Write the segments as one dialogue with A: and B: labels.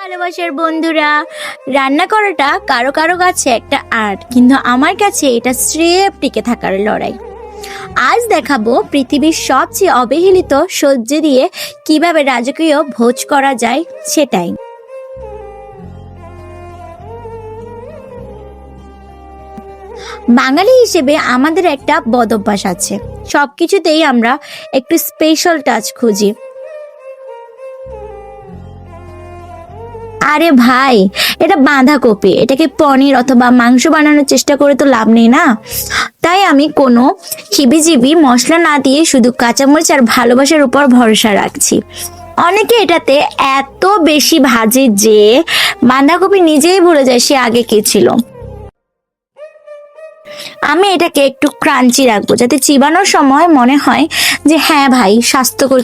A: ভালোবাসার বন্ধুরা, রান্না করাটা কারো কারো কাছে একটা আর্ট, কিন্তু আমার কাছে এটা স্রেফ টিকে থাকার লড়াই। আজ দেখাবো পৃথিবীর সবচেয়ে অবহেলিত সবজি দিয়ে কিভাবে রাজকীয় ভোজ করা যায় সেটাই। বাঙালি হিসেবে আমাদের একটা বদ অভ্যাস আছে, সবকিছুতেই আমরা একটু স্পেশাল টাচ খুঁজি। আরে ভাই, এটা বাঁধাকপি, এটাকে পনির অথবা মাংস বানানোর চেষ্টা করে তো লাভ নেই না। তাই আমি কোনো হিবিজিবি মশলা না দিয়ে শুধু কাঁচামরিচ আর ভালোবাসার উপর ভরসা রাখছি। অনেকে এটাতে এত বেশি ভাজে যে বাঁধাকপি নিজেই ভুলে যায় সে আগে কে ছিল। আমি এটাকে একটু ক্রাঞ্চি রাখবো, যাতে চিবানোর সময় মনে হয় যে হ্যাঁ ভাই, স্বাস্থ্যকর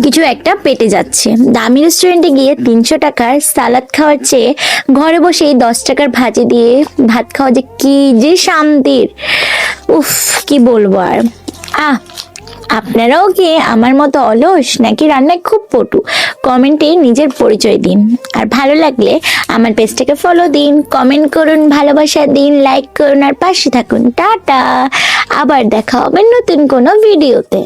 A: কিছু একটা পেটে যাচ্ছে। দামি রেস্টুরেন্টে গিয়ে 300 টাকার সালাদ খাওয়ার চেয়ে ঘরে বসে 10 টাকার ভাজি দিয়ে ভাত খাওয়া যে কি যে শান্তির! উফ, কি বলবো আর। আপনারাও কি আমার মতো অলস নাকি রান্নায় খুব পটু? কমেন্টে নিজের পরিচয় দিন। আর ভালো লাগলে আমার পেজটাকে ফলো দিন, কমেন্ট করুন, ভালোবাসা দিন, লাইক করুন আর পাশে থাকুন। টাটা, আবার দেখা হবে নতুন কোনো ভিডিওতে।